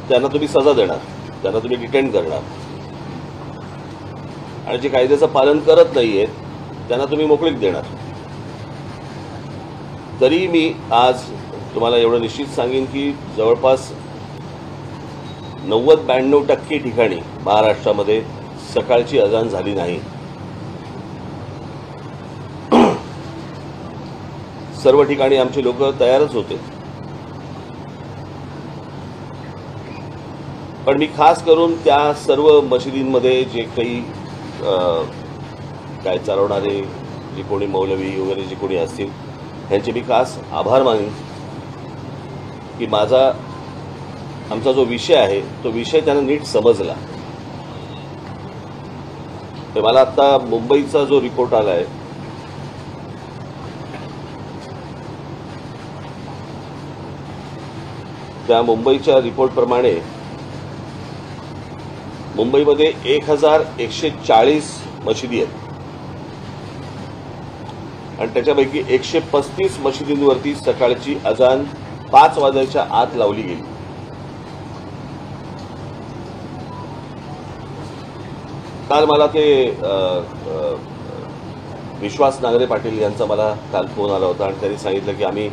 त्यांना तुम्ही सजा देणार, त्यांना तुम्ही डिटेन करणार, आणि जे कायद्याचं पालन करत नाहीयेत त्यांना तुम्ही मोकळीक देणार. तरी मी आज तुम्हाला एवढं निश्चित सांगेन की जवळपास 90-92% ठिकाणी महाराष्ट्रामध्ये सकाळची अजान झाली नाही. सर्व ठिकाणी आमचे लोक तयारच होते. पण मी खास करून त्या सर्व मशिदींमध्ये जे काही काय चालवणारे जे कोणी मौलवी वगैरे जे कोणी असतील यांचे मी खास आभार मानेन की आमचा जो विषय आहे तो विषय त्यांना नीट समजला. तर मला आता मुंबईचा जो रिपोर्ट आला आहे त्या मुंबईच्या रिपोर्टप्रमाणे मुंबईमध्ये 1140 मशिदी आहेत आणि त्याच्यापैकी 135 मशिदींवरती सकाळची अजान 5 वाजायच्या आत लावली गेली. काल मला ते विश्वास नांगरे पाटील यांचा मला काल फोन आला होता आणि त्यांनी सांगितलं की आम्ही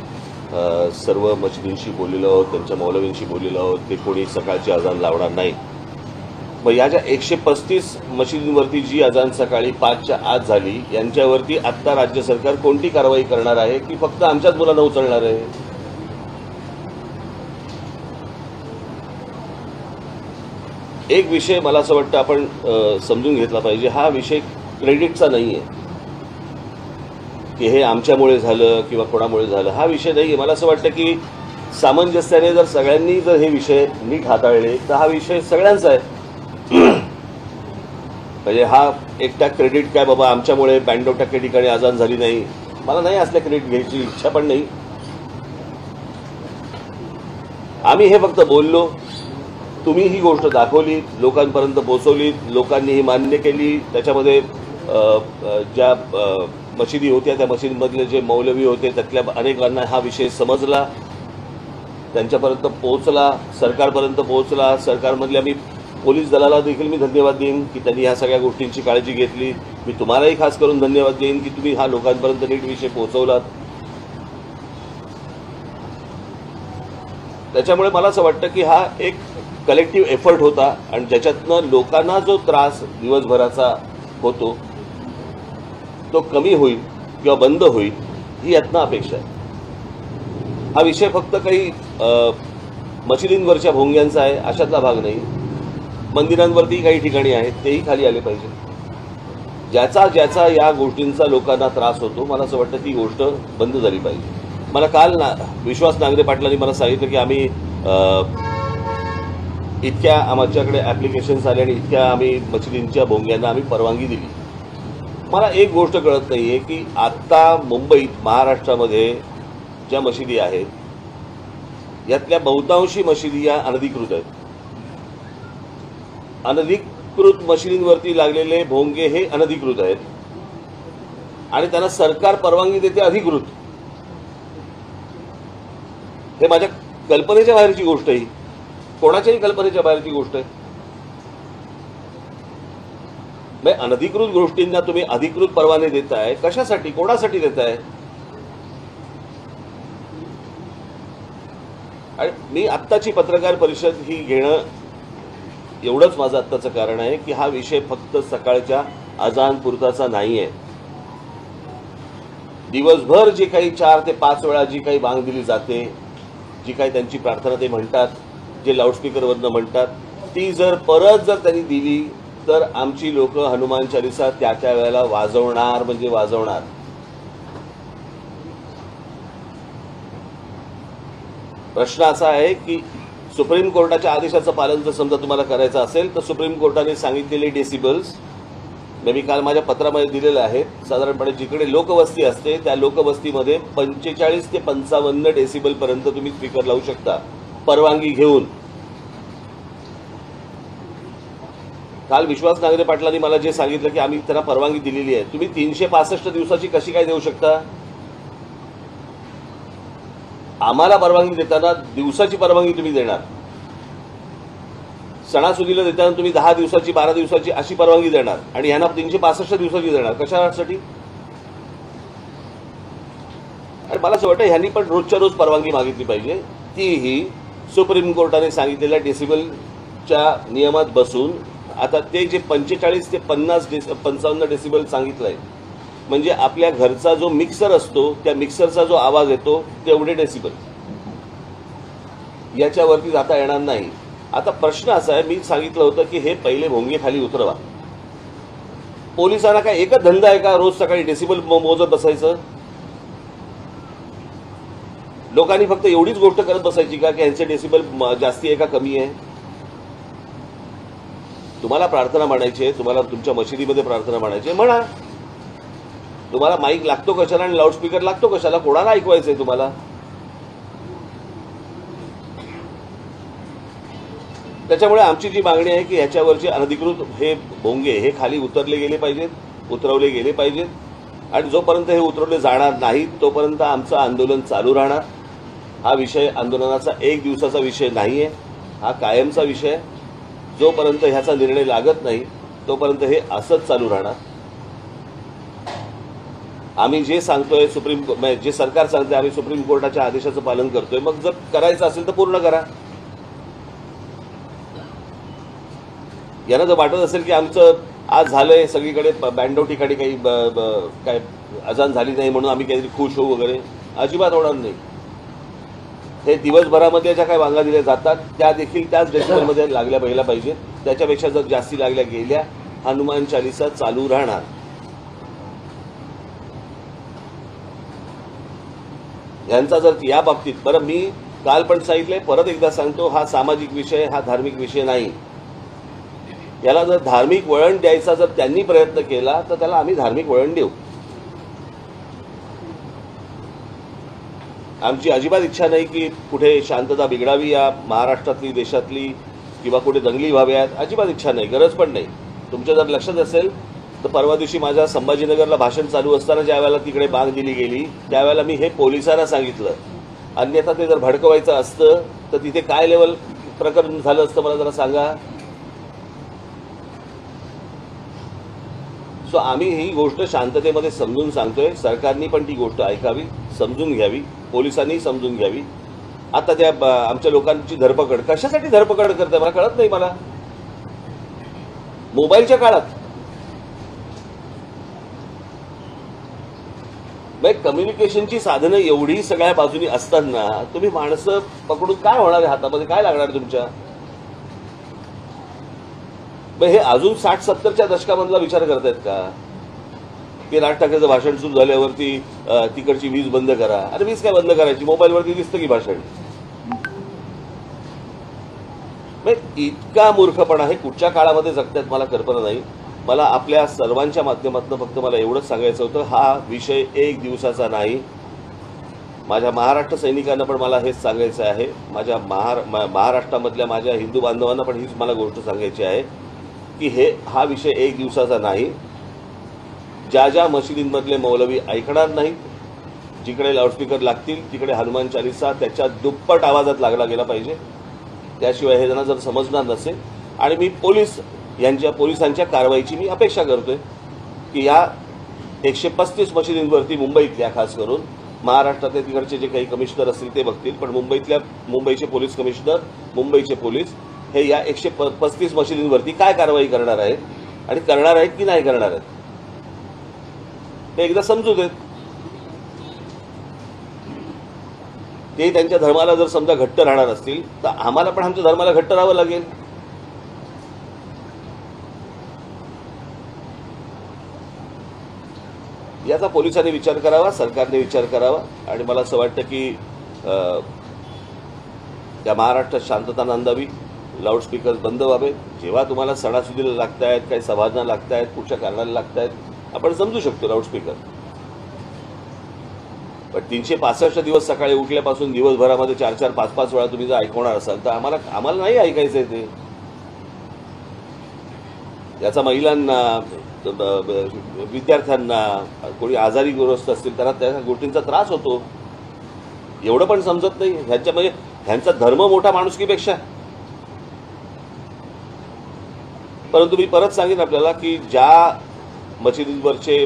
सर्व मशिदींशी बोललेलो आहोत, त्यांच्या मौलवींशी बोललेलो आहोत, ते कोणी सकाळची अजान लावणार नाही. मग या ज्या 135 मशिदींवरती जी अजान सकाळी 5च्या आत झाली यांच्यावरती आत्ता राज्य सरकार कोणती कारवाई करणार आहे की फक्त आमच्याच मुलांना उचलणार आहे? एक विषय मला असं वाटतं आपण समजून घेतला पाहिजे. हा विषय क्रेडिटचा नाही आहे की हे आमच्यामुळे झालं किंवा कोणामुळे झालं, हा विषय नाही आहे. मला असं वाटतं की सामंजस्याने जर सगळ्यांनी जर हे विषय नीट हाताळले तर हा विषय सगळ्यांचा आहे. म्हणजे हा एकटा क्रेडिट काय बाबा आमच्यामुळे 92% ठिकाणी अजान झाली नाही, मला नाही असल्या क्रेडिट घ्यायची इच्छा पण नाही. आम्ही हे फक्त बोललो, तुम्ही ही गोष्ट दाखवली, लोकांपर्यंत पोहोचवली, लोकांनी ही मान्य केली. त्याच्यामध्ये ज्या मशिदी होत्या त्या मशिदीमधले जे मौलवी होते त्यातल्या अनेकांना हा विषय समजला, त्यांच्यापर्यंत पोहोचला, सरकारपर्यंत पोहोचला. सरकारमधल्या मी पोलीस दलाला देखील मी धन्यवाद देईन की त्यांनी ह्या सगळ्या गोष्टींची काळजी घेतली. मी तुम्हालाही खास करून धन्यवाद देईन की तुम्ही हा लोकांपर्यंत नीट विषय पोहोचवलात. त्याच्यामुळे मला असं वाटतं की हा एक कलेक्टिव्ह एफर्ट होता आणि ज्याच्यातनं लोकांना जो त्रास दिवसभराचा होतो तो कमी होईल किंवा बंद होईल ही यातनं अपेक्षा आहे. हा विषय फक्त काही मशिदींवरच्या भोंग्यांचा आहे अशातला भाग नाही. मंदिरांवरती काही ठिकाणी आहेत तेही खाली आले पाहिजे. ज्याचा या गोष्टींचा लोकांना त्रास होतो मला असं वाटतं ती गोष्ट बंद झाली पाहिजे. मला काल विश्वास नांगरे पाटलांनी मला सांगितलं की आम्ही इतक्या आमच्याकडे ॲप्लिकेशन्स आले आणि इतक्या आम्ही मशिदींच्या भोंग्यांना आम्ही परवानगी दिली. मला एक गोष्ट कळत नाही आहे की आत्ता मुंबईत महाराष्ट्रामध्ये ज्या मशिदी आहेत यातल्या बहुतांशी मशिदी या अनधिकृत आहेत. अनधिकृत मशिदींवरती लागलेले भोंगे हे अनधिकृत आहेत आणि त्यांना सरकार परवानगी देते अधिकृत. हे माझ्या कल्पनेच्या बाहेरची गोष्ट आहे, कोणाच्याही कल्पनेच्या बाहेरची गोष्ट आहे. म्हणजे अनधिकृत गोष्टींना तुम्ही अधिकृत परवाने देताय कशासाठी, कोणासाठी देताय? आणि मी आत्ताची पत्रकार परिषद ही घेणं एवढंच माझं आत्ताचं कारण आहे की हा विषय फक्त सकाळच्या अजान पुरताचा नाही आहे. दिवसभर जे काही 4 ते 5 वेळा जी काही बांग दिली जाते, जी काही त्यांची प्रार्थना ते म्हणतात, जे लाऊडस्पीकरवरनं म्हणतात, ती जर परत त्यांनी दिली तर आमची लोक हनुमान चालीसा त्या वेळेला वाजवणार म्हणजे वाजवणार. प्रश्न असा आहे की सुप्रीम कोर्टाच्या आदेशाचं पालन जर समजा तुम्हाला करायचं असेल तर सुप्रीम कोर्टाने सांगितलेले डेसिबल्स मी काल माझ्या पत्रामध्ये दिलेलं आहे. साधारणपणे जिकडे लोकवस्ती असते त्या लोकवस्तीमध्ये 45 ते 55 डेसिबलपर्यंत तुम्ही स्पीकर लावू शकता परवानगी घेऊन. काल विश्वास नांगरे पाटलांनी मला जे सांगितलं की आम्ही त्यांना परवानगी दिलेली आहे. तुम्ही 365 दिवसाची कशी काय देऊ शकता? आम्हाला परवानगी देताना दिवसाची परवानगी तुम्ही देणार. सणासुदीला देताना तुम्ही 10 दिवसाची 12 दिवसाची अशी परवानगी देणार आणि ह्यांना 365 दिवसाची देणार कशासाठी? आणि मला असं वाटतं ह्यांनी पण रोजच्या रोज परवानगी मागितली पाहिजे, तीही सुप्रीम कोर्टाने सांगितलेल्या डेसिबलच्या नियमात बसून. आता ते जे 45 ते 55 डेसिबल सांगितलंय, म्हणजे आपल्या घरचा जो मिक्सर असतो त्या मिक्सरचा जो आवाज येतो तेवढे डेसिबल, याच्यावरती जाता येणार नाही. आता प्रश्न असा आहे, मी सांगितलं होतं की हे पहिले भोंगे खाली उतरवा. पोलिसांना काय एकच धंदा आहे का रोज सकाळी डेसिबल मोजत बसायचं? लोकांनी फक्त एवढीच गोष्ट करत बसायची का की यांचे डेसिबल जास्ती आहे का कमी आहे? तुम्हाला प्रार्थना म्हणायची आहे, तुम्हाला तुमच्या मशिदीमध्ये प्रार्थना म्हणायची आहे, म्हणा. तुम्हाला माईक लागतो कशाला आणि लाऊडस्पीकर लागतो कशाला? कोणाला ऐकवायचंय तुम्हाला? त्याच्यामुळे आमची जी मागणी आहे की ह्याच्यावरचे अनधिकृत हे भोंगे हे खाली उतरले गेले पाहिजेत, उतरवले गेले पाहिजेत. आणि जोपर्यंत हे उतरवले जाणार नाहीत तोपर्यंत आमचं आंदोलन चालू राहणार. हा विषय आंदोलनाचा एक दिवसाचा विषय नाही आहे, हा कायमचा विषय. जोपर्यंत ह्याचा निर्णय लागत नाही तोपर्यंत हे असंच चालू राहणार. आम्ही जे सांगतोय जे सरकार सांगतोय आम्ही सुप्रीम कोर्टाच्या आदेशाचं पालन करतोय. मग जर करायचं असेल तर पूर्ण करा. यांना जर वाटत असेल की आमचं आज झालंय सगळीकडे बँडो ठिकाणी काही काय अजान झाली नाही म्हणून आम्ही काहीतरी खुश होऊ वगैरे, अजिबात होणार नाही. हे दिवसभरामध्ये ज्या काही वांगा दिल्या जातात त्या देखील त्याच डेसिबलमध्ये लागल्या पाहिजेत. त्याच्यापेक्षा जर जास्ती लागल्या गेल्या हनुमान चालीसा चालू राहणार. यांचा जर या बाबतीत, बरं मी काल पण सांगितलंय, परत एकदा सांगतो, हा सामाजिक विषय, हा धार्मिक विषय नाही. याला जर धार्मिक वळण द्यायचा जर त्यांनी प्रयत्न केला तर त्याला आम्ही धार्मिक वळण देऊ. आमची अजिबात इच्छा नाही की कुठे शांतता बिघडावी या महाराष्ट्रातली, देशातली, किंवा कुठे दंगली व्हाव्यात. अजिबात इच्छा नाही, गरज पण नाही. तुमच्या जर लक्षात असेल तर परवा दिवशी माझ्या संभाजीनगरला भाषण चालू असताना ज्या वेळेला तिकडे बांग दिली गेली त्यावेळेला मी हे पोलिसांना सांगितलं. अन्यथा ते जर भडकवायचं असतं तर तिथे काय लेवल प्रकरण झालं असतं मला जरा सांगा. सो आम्ही ही गोष्ट शांततेमध्ये समजून सांगतोय. सरकारनी पण ती गोष्ट ऐकावी, समजून घ्यावी, पोलिसांनी समजून घ्यावी. आता त्या आमच्या लोकांची धरपकड कशासाठी धरपकड करते मला कळत नाही. मला मोबाईलच्या काळात कम्युनिकेशनची साधनं एवढी सगळ्या बाजूनी असताना तुम्ही माणसं पकडून काय होणार आहे? हातामध्ये काय लागणार तुमच्या? हे अजून 60-70च्या दशकामधला विचार करतायत का की राज ठाकरेचं भाषण सुरू झाल्यावरती तिकडची वीज बंद करा? अरे वीज काय बंद करायची? मोबाईलवरती दिसतं की भाषण. इतका मूर्खपणा हे कुठच्या काळामध्ये जगतात मला कल्पना नाही. मला आपल्या सर्वांच्या माध्यमातून फक्त मला एवढंच सांगायचं होतं, हा विषय एक दिवसाचा नाही. माझ्या महाराष्ट्र सैनिकांना पण मला हेच सांगायचं आहे. माझ्या महाराष्ट्रामधल्या माझ्या हिंदू बांधवांना पण हीच मला गोष्ट सांगायची आहे की हा विषय एक दिवसाचा नाही. ज्या ज्या मशिदींमधले मौलवी ऐकणार नाहीत, जिकडे लाऊडस्पीकर लागतील तिकडे हनुमान चालीसा त्याच्या दुप्पट आवाजात लागला गेला पाहिजे. त्याशिवाय हे जर समजणार नसेल. आणि मी पोलिसांच्या कारवाईची मी अपेक्षा करतोय की या 135 मशिदींवरती मुंबईतल्या खास करून महाराष्ट्रातले तिकडचे जे काही कमिशनर असतील ते बघतील, पण मुंबईचे पोलीस कमिशनर, मुंबईचे पोलीस हे या 135 मशिदींवरती काय कारवाई करणार आहेत आणि करणार आहेत की नाही करणार आहेत ते एकदा समजू देत. ते त्यांच्या धर्माला जर समजा घट्ट राहणार असतील तर आम्हाला पण आमच्या धर्माला घट्ट राहावं लागेल. याचा पोलिसांनी विचार करावा, सरकारने विचार करावा. आणि मला असं वाटतं की या महाराष्ट्रात शांतता नांदावी, लाऊडस्पीकर बंद व्हावे. जेव्हा तुम्हाला सणासुदीला लागतायत, काही सभाजना लागतायत, कुठच्या कारणाला लागतायत, आपण समजू शकतो लाऊडस्पीकर. पण 365 दिवस सकाळी उठल्यापासून दिवसभरामध्ये 4-4, 5-5 वेळा तुम्ही जर ऐकवणार असाल तर आम्हाला नाही ऐकायचंय ते. याचा महिलांना, विद्यार्थ्यांना, कोणी आजारी ग्रस्त असतील त्यांना त्या गोष्टींचा त्रास होतो. एवढं पण समजत नाही ह्यांच्या. म्हणजे ह्यांचा धर्म मोठा माणुसकीपेक्षा. परंतु मी परत सांगेन आपल्याला की ज्या मशिदीवरचे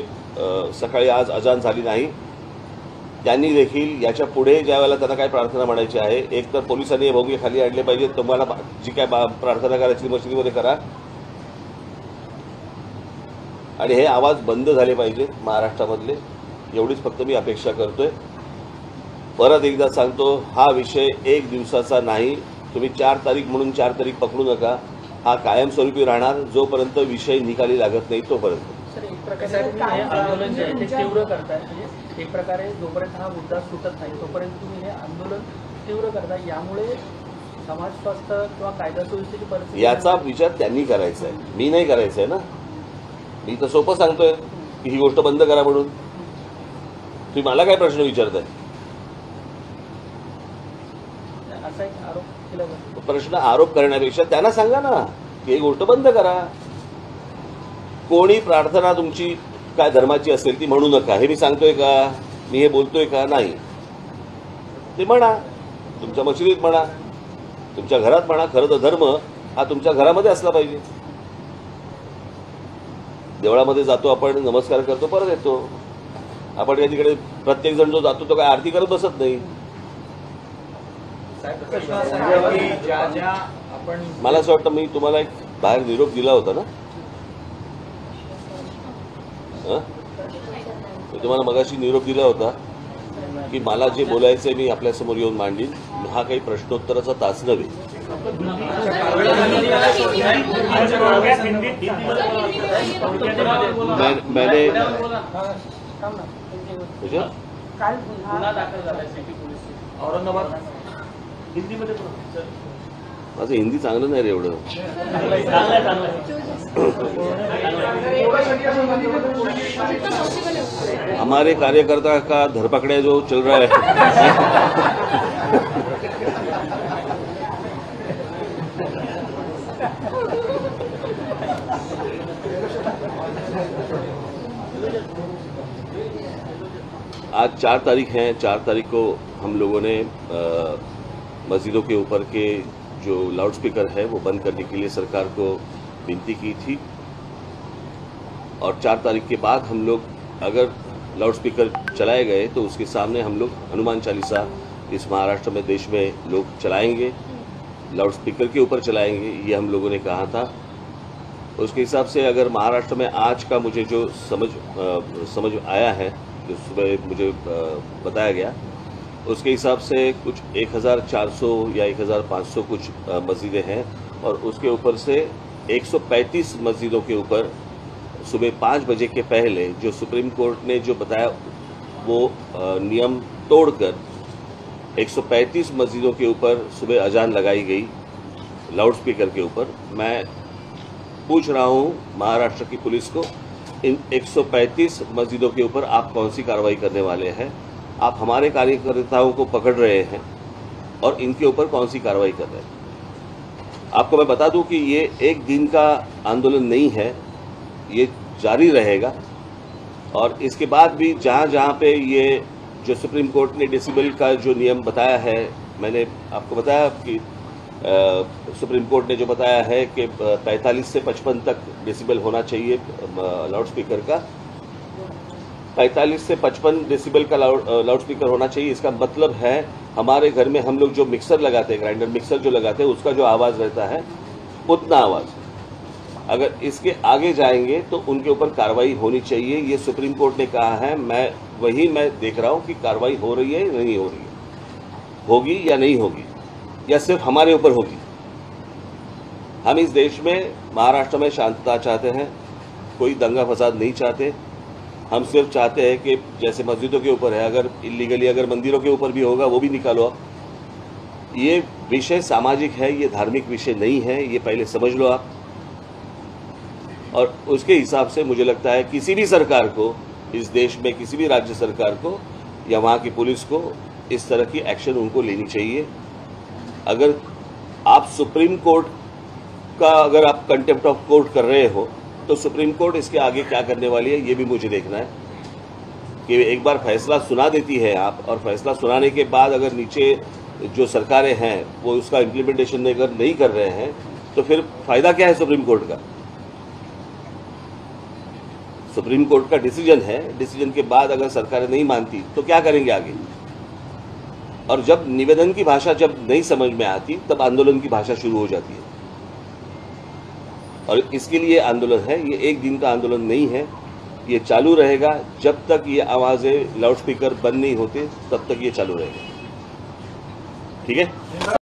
सकाळी आज अजान झाली नाही, त्यांनी देखील याच्या पुढे ज्या वेळेला त्यांना काय प्रार्थना म्हणायची आहे, एक तर पोलिसांनी हे भोंगे खाली आणले पाहिजे, तुम्हाला जी काय प्रार्थना करायची मशिदीमध्ये करा, आणि हे आवाज बंद झाले पाहिजे महाराष्ट्रामधले, एवढीच फक्त मी अपेक्षा करतोय. परत एकदा सांगतो, हा विषय एक दिवसाचा नाही. तुम्ही 4 तारीख म्हणून 4 तारीख पकडू नका. हा कायमस्वरूपी राहणार जोपर्यंत विषय निकाली लागत नाही तोपर्यंत. सर, एक प्रकारे तुम्ही हे आंदोलन जे आहे ते तीव्र करताय, म्हणजे एक प्रकारे जोपर्यंत हा मुद्दा सुटत नाही तोपर्यंत तुम्ही हे आंदोलन तीव्र करताय. यामुळे समाज स्वास्थ्य किंवा कायदा सुव्यवस्थेची परिस्थिती याचा विचार त्यांनी करायचा आहे, मी नाही करायचा आहे ना. मी तर सोपं सांगतोय की ही गोष्ट बंद करा म्हणून. तुम्ही मला काय प्रश्न विचारताय? असा एक आरोप केला जातो. प्रश्न आरोप करण्यापेक्षा त्यांना सांगा ना की ही गोष्ट बंद करा. कोणी प्रार्थना तुमची काय धर्माची असेल ती म्हणू नका, हे मी सांगतोय का? मी हे बोलतोय का? नाही. ते म्हणा, तुमच्या मशिदीत म्हणा, तुमच्या घरात म्हणा. खरं तर धर्म हा तुमच्या घरामध्ये असला पाहिजे. देवळामध्ये जातो आपण, नमस्कार करतो, परत येतो. आपण काय तिकडे प्रत्येक जण जो जातो तो काय आरती करत बसत नाही. मला असं वाटतं मी तुम्हाला एक बाहेर निरोप दिला होता ना. मी तुम्हाला मगाशी निरोप दिला होता की मला जे बोलायचंय मी आपल्यासमोर येऊन मांडीन. हा काही प्रश्नोत्तराचा तास नव्हे. मैंने औरंगाबाद हिंदीमध्ये माझं हिंदी चांगलं नाही रे एवढं. हमारे कार्यकर्ता का धरपकड़ा जो चल रहा है आज 4 तारीख है. 4 तारीख को हम लोगों ने मस्जिदों के ऊपर के जो लाउडस्पीकर है वो बंद करने के लिए सरकार को विनती की थी. और 4 तारीख के बाद हम लोग अगर लाउडस्पीकर चलाए गए तो उसके सामने हम लोग हनुमान चालीसा इस महाराष्ट्र में, देश में लोग चलाएंगे, लाउडस्पीकर के ऊपर चलाएंगे, ये हम लोगों ने कहा था. उसके हिसाब से अगर महाराष्ट्र में आज का मुझे जो समझ आया है, जो सुबह मुझे बताया गया, उसके हिसाब से कुछ 1400 या 1500 कुछ मस्जिदें हैं. और उसके ऊपर से 135 मस्जिदों के ऊपर सुबह 5 बजे के पहले जो सुप्रीम कोर्ट ने जो बताया वो नियम तोड़कर 135 मस्जिदों के ऊपर सुबह अजान लगाई गई लाउडस्पीकर के ऊपर. मैं पूछ रहा हूं महाराष्ट्र की पुलिस को, इन 135 मस्जिदों के ऊपर आप कौन सी कार्रवाई करने वाले हैं? आप हमारे कार्यकर्ताओं को पकड़ रहे हैं और इनके ऊपर कौन सी कार्रवाई कर रहे हैं? आपको मैं बता दूं कि ये एक दिन का आंदोलन नहीं है, ये जारी रहेगा. और इसके बाद भी जहां जहां पे ये जो सुप्रीम कोर्ट ने डेसिबल का जो नियम बताया है, मैंने आपको बताया कि सुप्रीम कोर्ट ने जो बताया है कि 45 से 55 तक डेसिबल होना चाहिए लाउडस्पीकर का. 45 से 55 डेसिबल का लाउडस्पीकर होना चाहिए. इसका मतलब है हमारे घर में हम लोग जो मिक्सर लगाते हैं, ग्राइंडर मिक्सर जो लगाते हैं, उसका जो आवाज़ रहता है उतना आवाज़. अगर इसके आगे जाएंगे तो उनके ऊपर कार्रवाई होनी चाहिए. ये सुप्रीम कोर्ट ने कहा है. मैं देख रहा हूँ कि कार्रवाई हो रही है या नहीं हो रही है, होगी या नहीं होगी, या सिर्फ हमारे ऊपर होगी. हम इस देश में, महाराष्ट्र में शांतता चाहते हैं, कोई दंगा फसाद नहीं चाहते. हम सिर्फ चाहते हैं कि जैसे मस्जिदों के ऊपर है, अगर इलीगली अगर मंदिरों के ऊपर भी होगा वो भी निकालो आप. ये विषय सामाजिक है, ये धार्मिक विषय नहीं है, ये पहले समझ लो आप. और उसके हिसाब से मुझे लगता है किसी भी सरकार को, इस देश में किसी भी राज्य सरकार को या वहाँ की पुलिस को इस तरह की एक्शन उनको लेनी चाहिए. अगर आप सुप्रीम कोर्ट का अगर आप कंटेम्प्ट ऑफ कोर्ट कर रहे हो तो सुप्रीम कोर्ट इसके आगे क्या करने वाली है ये भी मुझे देखना है. कि एक बार फैसला सुना देती है आप, और फैसला सुनाने के बाद अगर नीचे जो सरकारें हैं वो उसका इम्प्लीमेंटेशन अगर नहीं कर रहे हैं तो फिर फायदा क्या है सुप्रीम कोर्ट का? सुप्रीम कोर्ट का डिसीजन है, डिसीजन के बाद अगर सरकारें नहीं मानती तो क्या करेंगे आगे? और जब निवेदन की भाषा जब नहीं समझ में आती तब आंदोलन की भाषा शुरू हो जाती है। और इसके लिए आंदोलन है, ये एक दिन का आंदोलन नहीं है, ये चालू रहेगा जब तक ये आवाजें लाउडस्पीकर बंद नहीं होते, तब तक ये चालू रहेगा। ठीक है।